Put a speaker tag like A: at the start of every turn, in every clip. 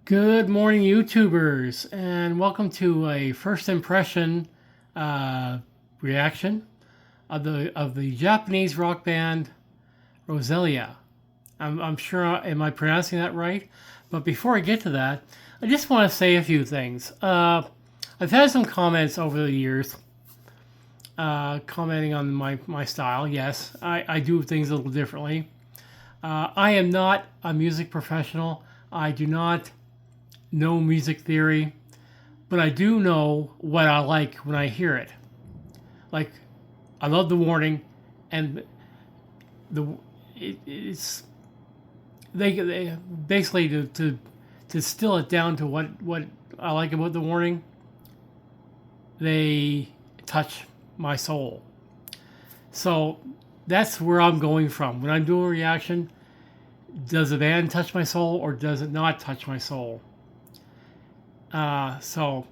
A: Good morning, YouTubers, and welcome to a first impression reaction of the Japanese rock band Roselia. I'm sure, am I pronouncing that right? But before I get to that, I just want to say a few things. I've had some comments over the years commenting on my style. Yes, I do things a little differently. I am not a music professional. I do not know music theory, but I do know what I like when I hear it. Like, I love the warning, and it's they basically to distill it down to what I like about the warning. They touch my soul. So that's where I'm going from when I'm doing a reaction. Does the band touch my soul or does it not touch my soul? So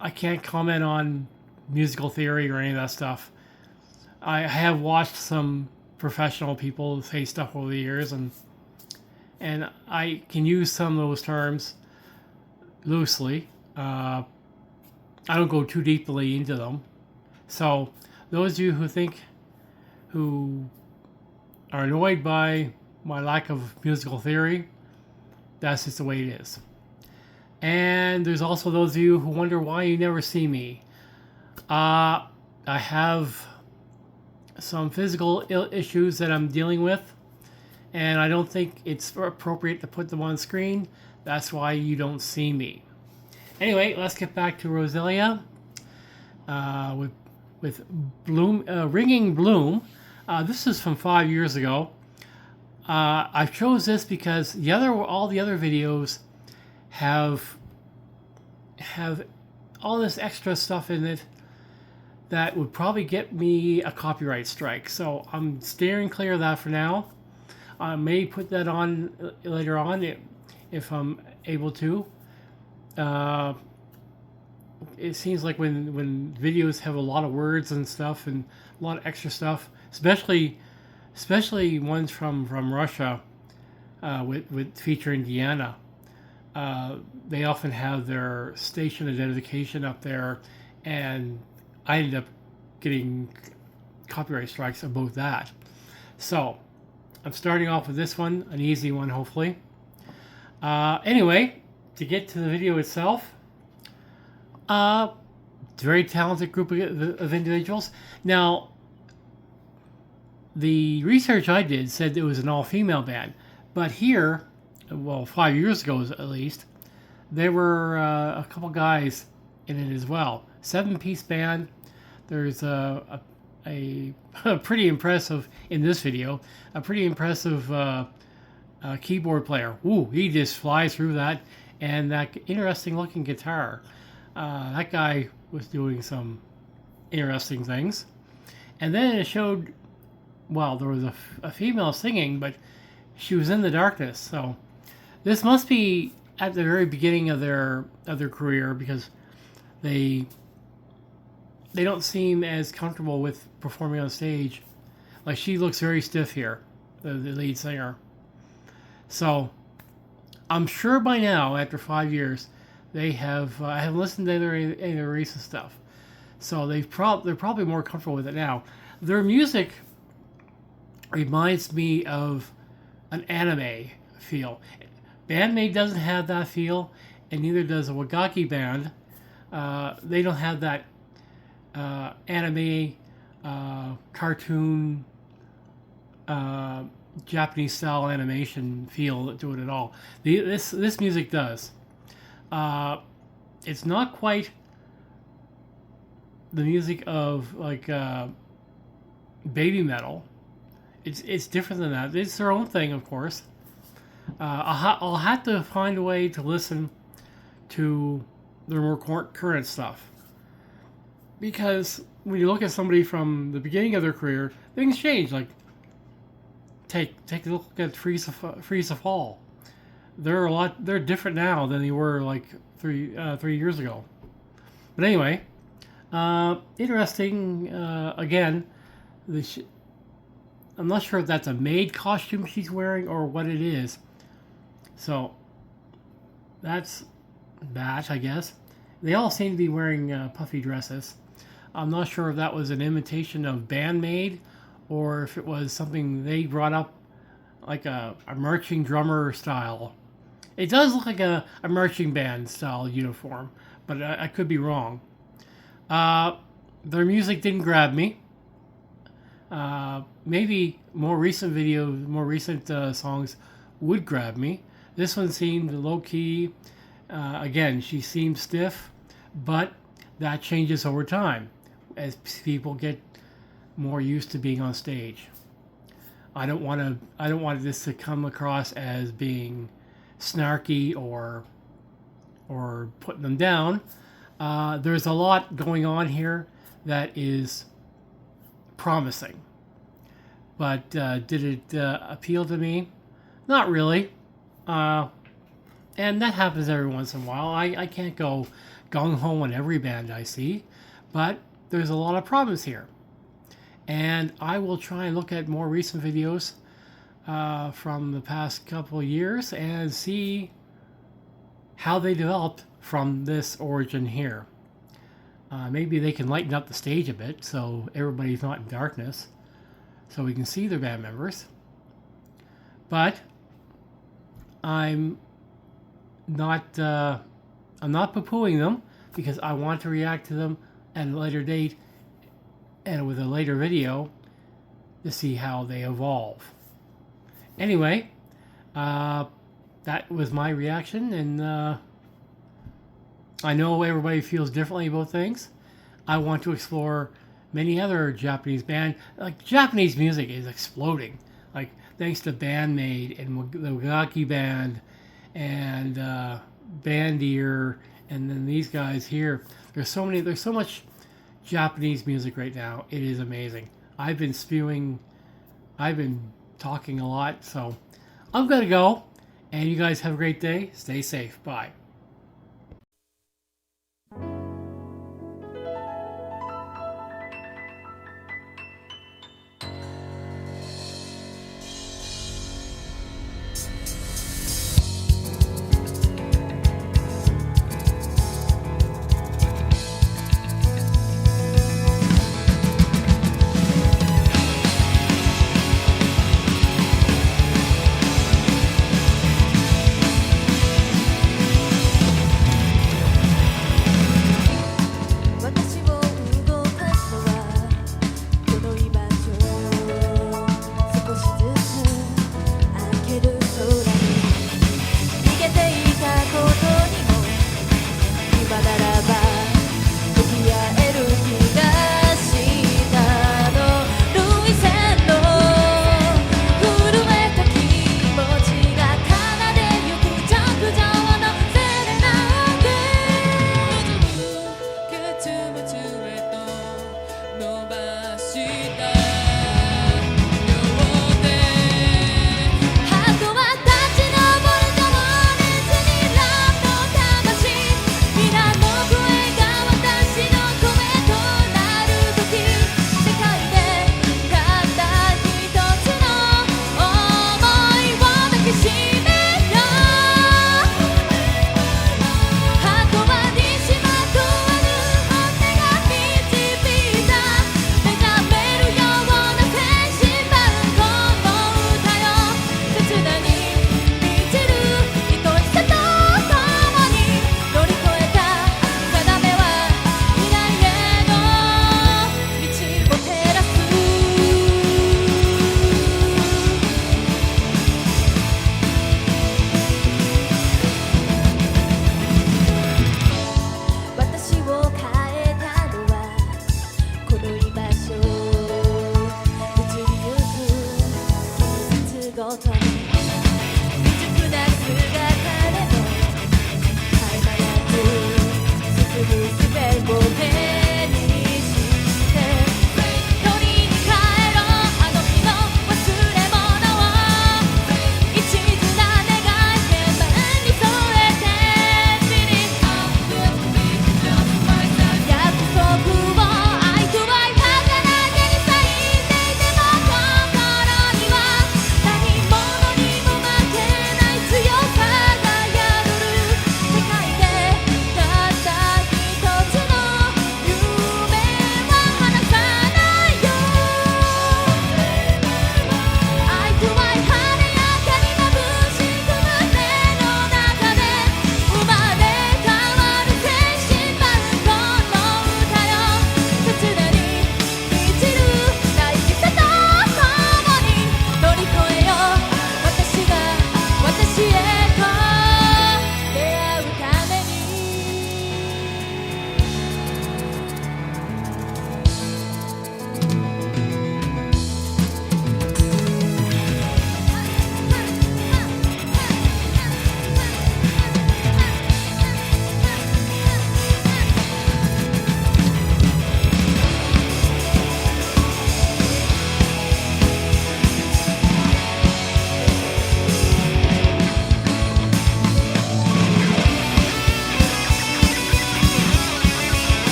A: I can't comment on musical theory or any of that stuff. I have watched some professional people say stuff over the years, and I can use some of those terms loosely. I don't go too deeply into them. So those of you who are annoyed by my lack of musical theory, that's just the way it is. And there's also those of you who wonder why you never see me. I have some physical issues that I'm dealing with, and I don't think it's appropriate to put them on screen. That's why you don't see me. Anyway, let's get back to Roselia with Bloom, Ringing Bloom. This is from 5 years ago. I chose this because all the other videos have all this extra stuff in it that would probably get me a copyright strike. So I'm steering clear of that for now. I may put that on later on if I'm able to. It seems like when videos have a lot of words and stuff and a lot of extra stuff, especially ones from Russia with featuring Diana. They often have their station identification up there, and I ended up getting copyright strikes about that. So I'm starting off with this one, an easy one, hopefully. Anyway, to get to the video itself, it's a very talented group of individuals. Now, the research I did said it was an all-female band, but here, well, 5 years ago at least, there were a couple guys in it as well. 7-piece band. There's a pretty impressive, in this video, a pretty impressive keyboard player. Ooh, he just flies through that, and that interesting looking guitar. That guy was doing some interesting things. And then it showed, well, there was a female singing, but she was in the darkness. So this must be at the very beginning of their career, because they don't seem as comfortable with performing on stage. Like, she looks very stiff here, the lead singer. So I'm sure by now, after 5 years, they have I haven't listened to any of their recent stuff, so they're probably more comfortable with it now. Their music reminds me of an anime feel. Bandmate doesn't have that feel, and neither does a Wagaki band. They don't have that anime, cartoon, Japanese style animation feel to it at all. This music does. It's not quite the music of like baby metal. It's different than that. It's their own thing, of course. I'll have to find a way to listen to their more current stuff, because when you look at somebody from the beginning of their career, things change. Like, take a look at Freeze to Fall. They're different now than they were like 3 years ago. But anyway, interesting. Again, I'm not sure if that's a maid costume she's wearing or what it is. So that's that, I guess. They all seem to be wearing puffy dresses. I'm not sure if that was an imitation of bandmade or if it was something they brought up, like a marching drummer style. It does look like a marching band style uniform, but I could be wrong. Uh, their music didn't grab me. Maybe more recent songs would grab me. This one seemed low key. Again, she seemed stiff, but that changes over time as people get more used to being on stage. I don't want this to come across as being snarky or putting them down. There's a lot going on here that is promising. But did it appeal to me? Not really. Uh, and that happens every once in a while. I can't go gung ho on every band I see, but there's a lot of problems here. And I will try and look at more recent videos from the past couple of years and see how they developed from this origin here. Maybe they can lighten up the stage a bit so everybody's not in darkness, so we can see their band members. But I'm not poo-pooing them because I want to react to them at a later date and with a later video to see how they evolve. Anyway, that was my reaction, and I know everybody feels differently about things. I want to explore many other Japanese bands. Like, Japanese music is exploding. Like, thanks to Bandmade and the Wagaki Band and Bandier, and then these guys here. There's so much Japanese music right now. It is amazing. I've been talking a lot, so I'm gonna go. And you guys have a great day. Stay safe. Bye.